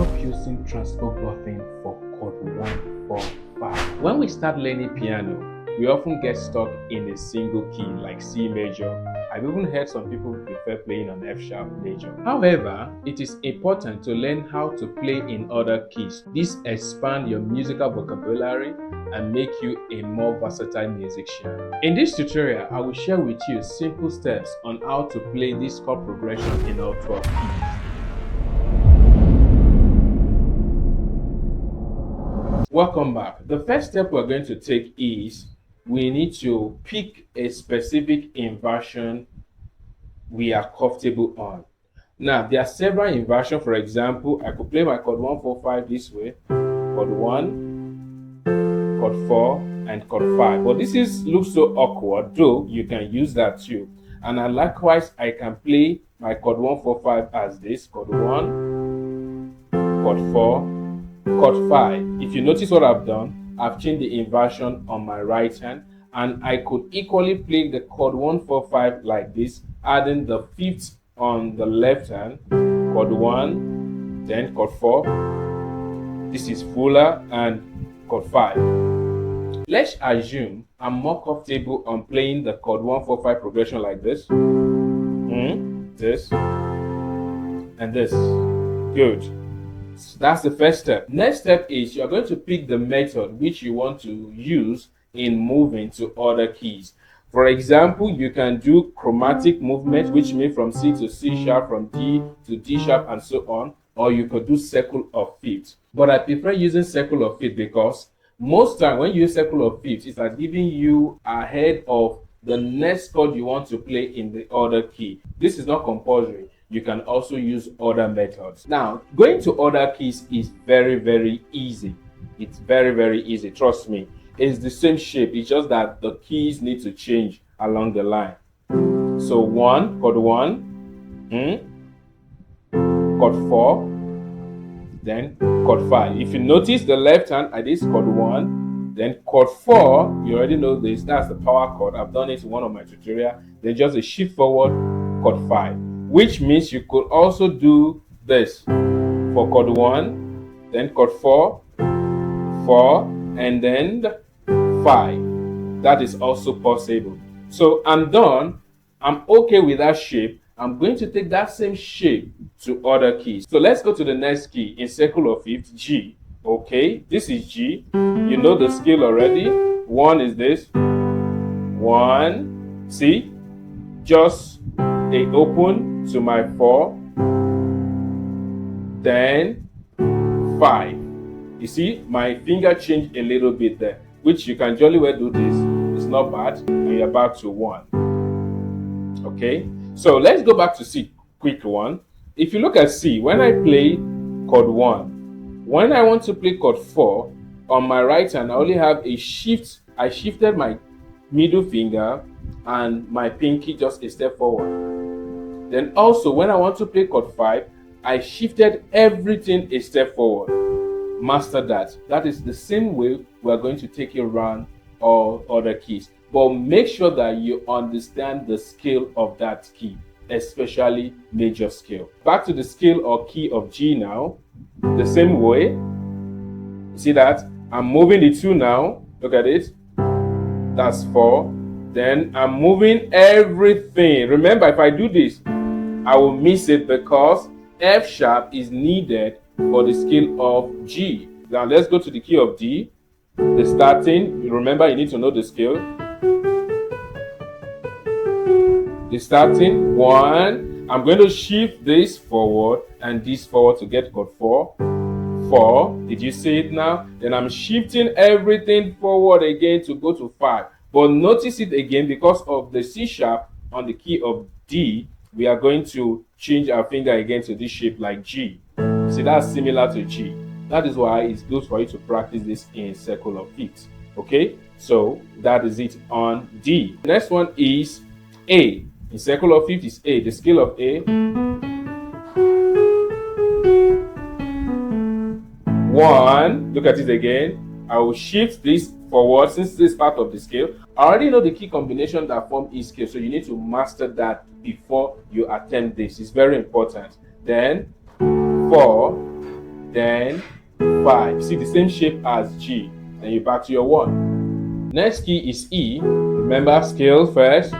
confusing transpo button for chord 1, 4, 5. When we start learning piano, we often get stuck in a single key like C major. I've even heard some people prefer playing on F sharp major. However, it is important to learn how to play in other keys. This expands your musical vocabulary and make you a more versatile musician. In this tutorial, I will share with you simple steps on how to play this chord progression in all 12 keys. Welcome back. The first step we're going to take is we need to pick a specific inversion we are comfortable on. Now, there are several inversions. For example, I could play my chord 1, 4, 5 this way, chord 1, chord 4, and chord 5. But this looks so awkward, though you can use that too. And likewise, I can play my chord 1, 4, 5 as this, chord 1, chord 4, chord 5. If you notice what I've done, I've changed the inversion on my right hand, and I could equally play the chord 1, 4, 5 like this, adding the fifth on the left hand, chord 1, then chord 4. This is fuller, and chord 5. Let's assume I'm more comfortable on playing the chord 1, 4, 5 progression like this, this, and this. Good. So that's the first step. Next step is you're going to pick the method which you want to use in moving to other keys. For example, you can do chromatic movement, which means from C to C sharp, from D to D sharp, and so on. Or you could do circle of fifth. But I prefer using circle of fifth because most time when you use circle of fifth, it's like giving you ahead of the next chord you want to play in the other key. This is not compulsory. You can also use other methods. Now, going to other keys is very easy. It's very easy, trust me. It's the same shape, it's just that the keys need to change along the line. So chord 1, chord 4, then chord 5. If you notice the left hand, I did chord 1, then chord 4, you already know this, that's the power chord. I've done it in one of my tutorials. Then just a shift forward, chord 5. Which means you could also do this for chord 1, then chord 4, 4, and then 5. That is also possible. So I'm done. I'm okay with that shape. I'm going to take that same shape to other keys. So let's go to the next key in circle of fifth, G. Okay, this is G. You know the scale already. 1 is this. 1. See? Just a open to my 4, then 5. You see, my finger changed a little bit there, which you can jolly well do this. It's not bad, and you're back to 1. Okay, so let's go back to C, quick one. If you look at C, when I play chord 1, when I want to play chord 4, on my right hand, I only have a shift. I shifted my middle finger and my pinky just a step forward. Then also, when I want to play chord 5, I shifted everything a step forward. Master that. That is the same way we are going to take it around all other keys. But make sure that you understand the scale of that key, especially major scale. Back to the scale or key of G now. The same way. See that? I'm moving the 2 now. Look at it. That's 4. Then I'm moving everything. Remember, if I do this, I will miss it because F sharp is needed for the scale of G. Now let's go to the key of D. The starting, remember you need to know the scale. The starting 1. I'm going to shift this forward and this forward to get chord 4. 4. Did you see it now? Then I'm shifting everything forward again to go to 5. But notice it again because of the C sharp on the key of D. We are going to change our finger again to this shape like G. See, that's similar to G. That is why it's good for you to practice this in circle of fifth. Okay, so that is it on D. Next one is A. In circle of fifth is A. The scale of A. 1. Look at it again. I will shift this forward since this is part of the scale. I already know the key combination that form each scale, so you need to master that before you attempt this. It's very important. Then 4, then 5. See the same shape as G. Then you're back to your 1. Next key is E. Remember, scale first.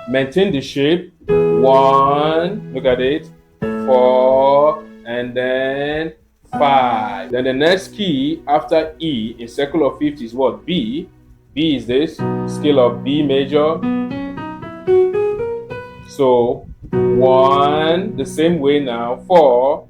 Maintain the shape. 1, look at it, 4, and then 5. Then the next key after E in circle of fifth is what? B. B is this, scale of B major. So 1, the same way now, 4,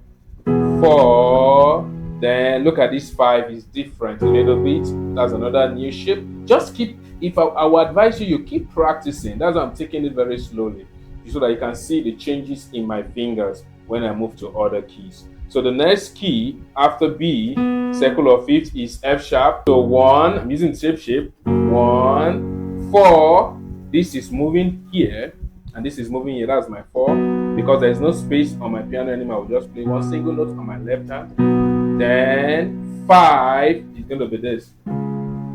4, then look at this 5 is different a little bit. That's another new shape. Just keep, I would advise you keep practicing. That's why I'm taking it very slowly, so that you can see the changes in my fingers when I move to other keys. So the next key after B, circle of fifth, is F sharp. So 1, I'm using the same shape. 1, 4, this is moving here, and this is moving here. That's my 4. Because there's no space on my piano anymore, I will just play one single note on my left hand. Then 5 is going to be this.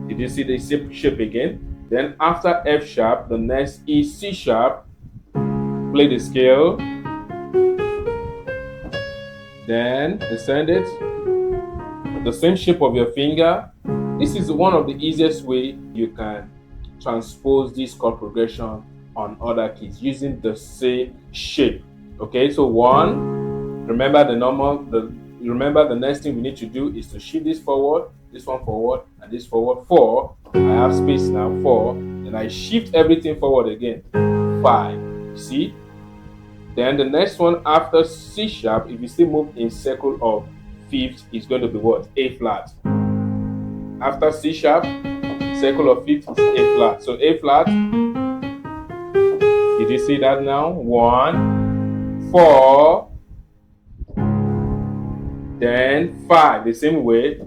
Did you see the shape again? Then after F sharp, the next is C sharp. Play the scale. Then descend it. The same shape of your finger. This is one of the easiest way you can transpose this chord progression on other keys using the same shape. Okay, so 1, remember remember the next thing we need to do is to shift this forward, this one forward, and this forward. 4, I have space now, 4, then I shift everything forward again. 5, you see? Then the next one after C sharp, if you still move in circle of fifth, is going to be what? A flat. After C sharp, circle of fifth is A flat. So A flat, did you see that now? 1, 4, then 5. The same way,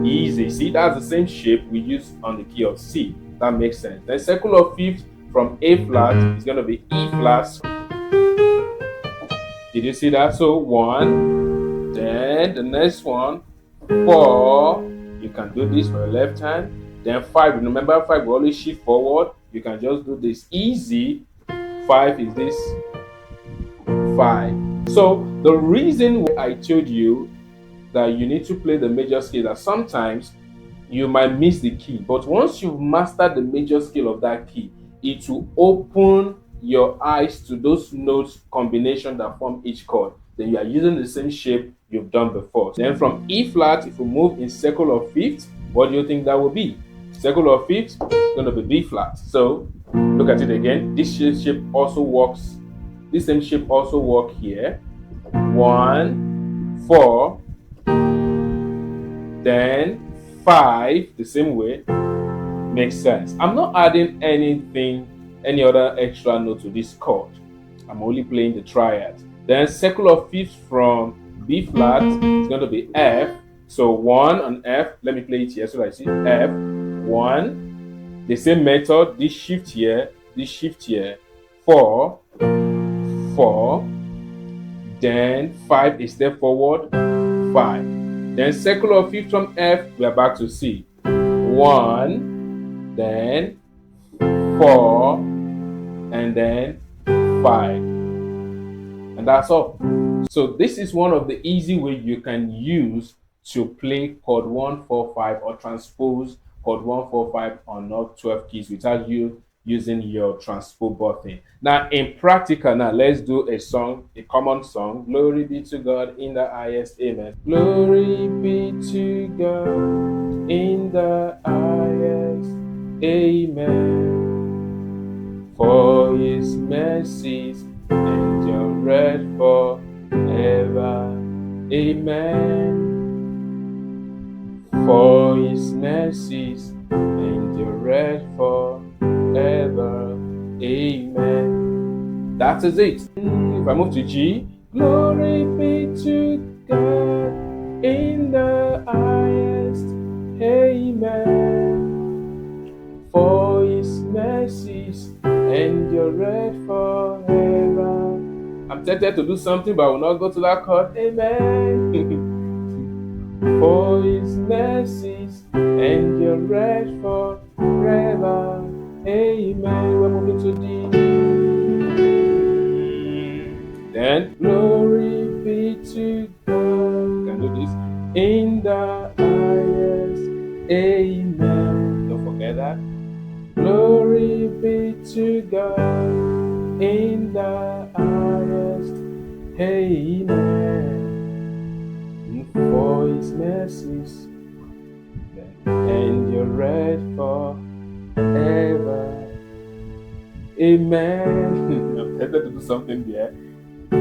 easy. See, that's the same shape we use on the key of C. That makes sense. Then circle of fifth from A flat is going to be E flat. Did you see that? So 1, then the next one, 4. You can do this for your left hand. Then 5. Remember, 5 will always shift forward. You can just do this easy. 5 is this 5. So the reason why I told you that you need to play the major scale, that sometimes you might miss the key, but once you've mastered the major scale of that key, it will open your eyes to those notes combination that form each chord. Then you are using the same shape you've done before. Then from E flat, if we move in circle of fifth, what do you think that will be? Circle of fifth is going to be B flat. So look at it again. This shape also works. This same shape also works here. 1, 4, then 5, the same way. Makes sense. I'm not adding any other extra note to this chord. I'm only playing the triad. Then circle of fifth from B flat is going to be F. So 1 on F. Let me play it here so I see F. 1. The same method. This shift here. This shift here. 4. 4. Then 5 a step forward. 5. Then circle of fifth from F. We are back to C. 1. Then 4. And then 5. And that's all. So this is one of the easy ways you can use to play chord 1, 4, 5 or transpose chord 1, 4, 5 on all 12 keys without you using your transpose button. Now in practical, now let's do a song, a common song. Glory be to God in the highest, amen. Glory be to God in the highest, amen. For his mercies endureth forever, amen. For his mercies endureth forever, amen. That is it. If I move to G, glory be to God in the highest, amen. For his mercies endureth forever. I'm tempted to do something, but I will not go to that chord. Amen. For his mercies endureth forever. Amen. We're moving to D. Then glory be to God. Can do this. In the highest. Amen. Don't forget that. Glory be to God. In the highest. Amen. For his mercies and you're red forever. Amen. I'm tempted to do something there.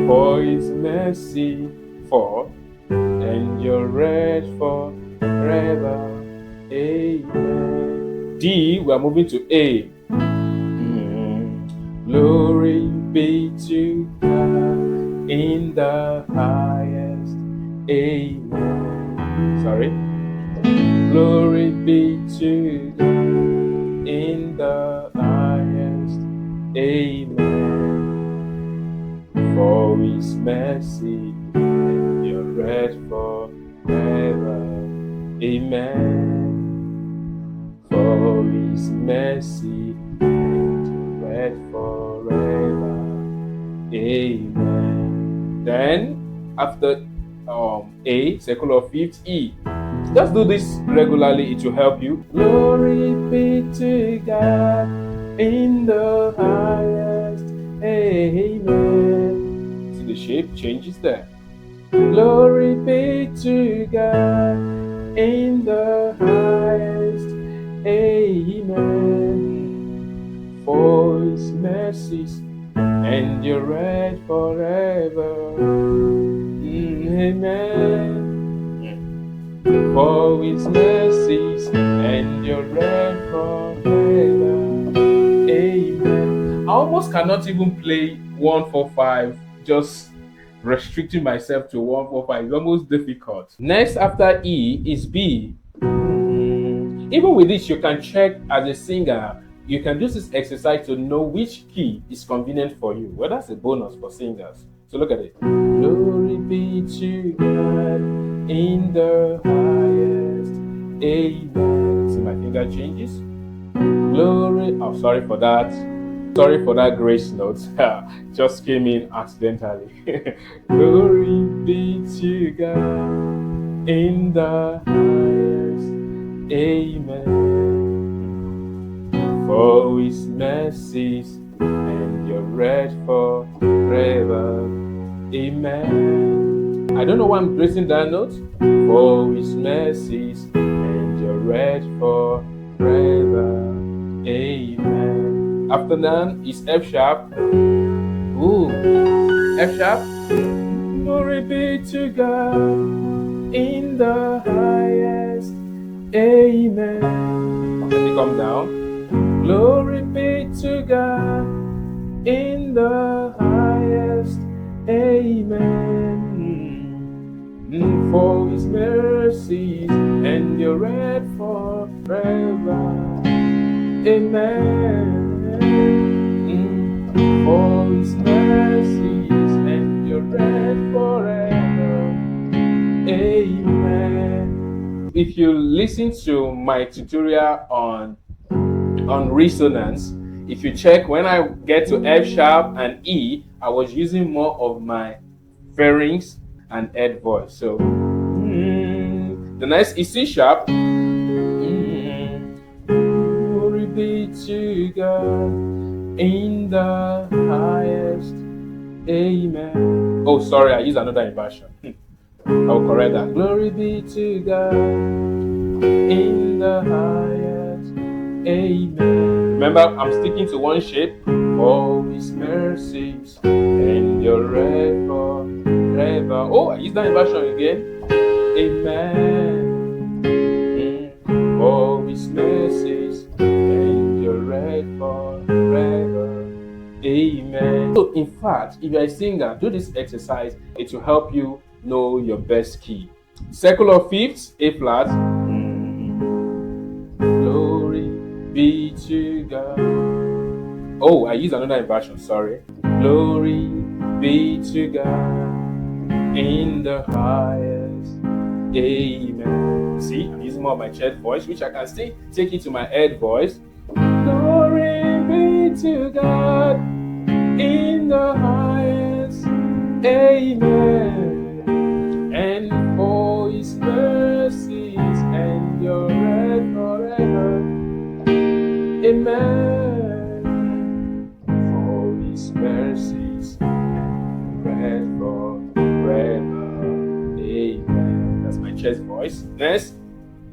For his mercy for and you're red forever. Amen. D, we are moving to A. Glory be to God in the highest. Amen. Sorry. Glory be to God in the highest. Amen. For his mercy endureth forever. Amen. For his mercy endureth forever. Amen. Then after A, circle of fifth, E. Just do this regularly, it will help you. Glory be to God in the highest. Amen. See the shape changes there. Glory be to God in the highest. Amen. For his mercies endureth forever. Amen. For his mercies endureth forever. Amen. I almost cannot even play 145, just restricting myself to 145. It's almost difficult. Next after E is B. Even with this, you can check as a singer. You can do this exercise to know which key is convenient for you. Well, that's a bonus for singers. So look at it. Glory be to God in the highest. Amen. See my finger changes? Glory. Oh, sorry for that. Sorry for that grace note. Just came in accidentally. Glory be to God in the highest. Amen. For his mercies endureth forever. Amen. I don't know why I'm placing that note. For his mercies endureth forever. Amen. After that is F sharp. Ooh, F sharp. Glory be to God in the highest. Amen. Let me come down. Glory be to God in the highest. Amen. For his mercies endureth forever. Amen. For his mercies endureth forever. Amen. If you listen to my tutorial on resonance, if you check, when I get to F sharp and E, I was using more of my pharynx and head voice. So the next is C sharp. Glory be to God in the highest. Amen. Oh, sorry, I used another inversion. I'll correct that. Glory be to God in the highest. Amen. Remember, I'm sticking to one shape. For his mercies endureth forever. Oh, I used that inversion again. Amen. For his mercies endureth forever. Amen. So, in fact, if you're a singer, do this exercise. It will help you know your best key. Circle of fifths, A flat. Glory be to God. Oh, I used another inversion, sorry. Glory be to God in the highest. Amen. See, I'm using more of my chest voice, which I can still take it to my head voice. Glory be to God in the highest. Amen. chest voice. Next,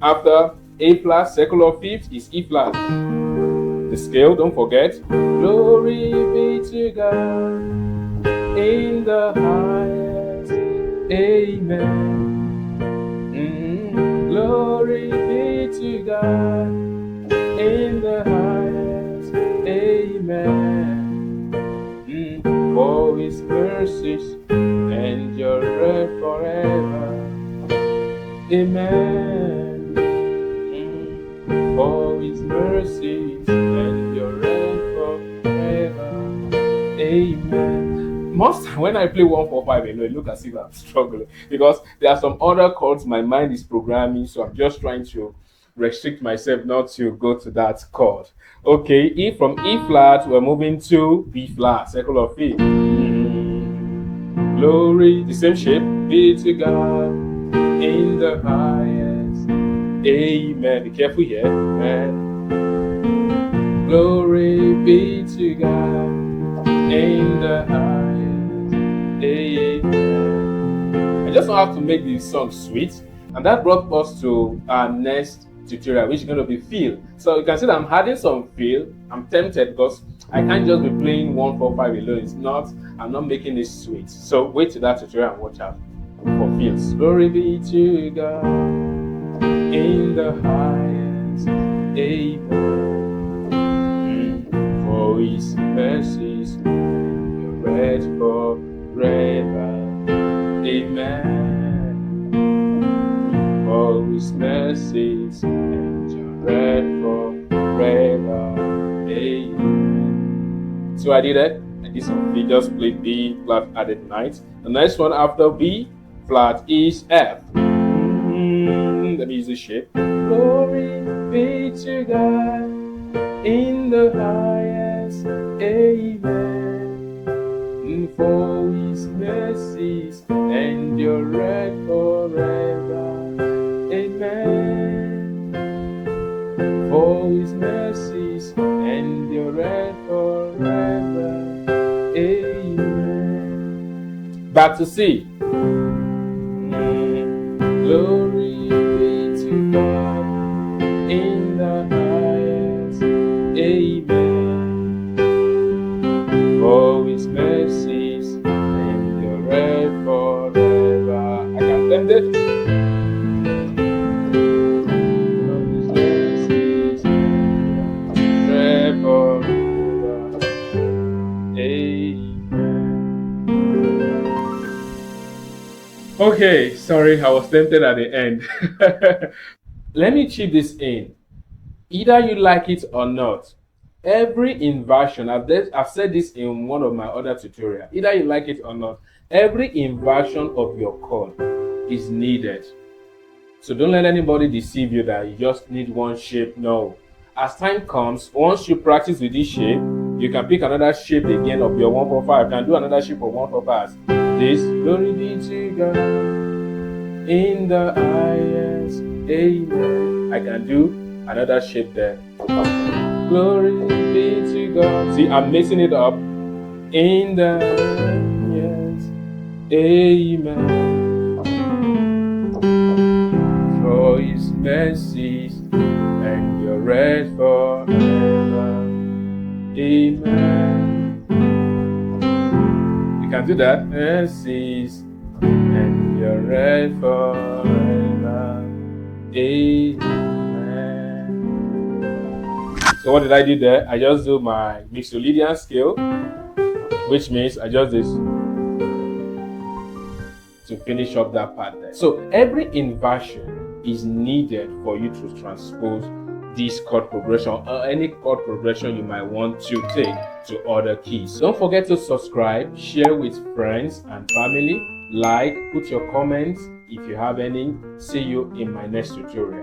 after A flat, second or fifth is E flat. The scale, don't forget. Glory be to God in the highest. Amen. Glory be to God in the highest. Amen. For his mercies endure forever. Amen. For his mercies endure forever. Amen. Most when I play 145 alone, it looks as if I'm struggling because there are some other chords my mind is programming, so I'm just trying to restrict myself not to go to that chord. Okay, from E flat, we're moving to B flat, second of E. Glory, the same shape, be to God in the highest. Amen. Be careful here. Amen. Glory be to God in the highest. Amen. I just don't have to make the song sweet, and that brought us to our next tutorial, which is going to be feel. So you can see that I'm adding some feel. I'm tempted because I can't just be playing 145 alone. It's not. I'm not making it sweet. So wait till that tutorial and watch out for feels. Glory be to God in the highest. Amen. For his mercies endure forever. Amen. For his mercies endure forever. Amen. So I did it. I did some B, just played B flat added 9. The next one after B flat is F. Let me use the shape. Glory be to God in the highest. Amen. For his mercies endure forever. Amen. For his mercies endure forever. Amen. Back to C. Glory be to God in the highest. Amen. For his mercies endure forever. I can blend it. For his mercies endure forever. Amen. Okay, sorry, I was tempted at the end. Let me chip this in. Either you like it or not, every inversion, I've said this in one of my other tutorials, either you like it or not, every inversion of your chord is needed. So don't let anybody deceive you that you just need one shape. No. As time comes, once you practice with this shape, you can pick another shape again of your 145. You can do another shape of 145 as this. Glory be to God in the highest. Amen. I can do another shape there. Glory be to God. See, I'm mixing it up. In the highest. Amen. For his mercies endure forever. Amen. You can do that. Mercies endure forever. Amen. So what did I do there? I just do my Mixolydian scale, which means I just this to finish up that part there. So every inversion is needed for you to transpose this chord progression or any chord progression you might want to take to other keys. Don't forget to subscribe, share with friends and family, like, put your comments if you have any. See you in my next tutorial.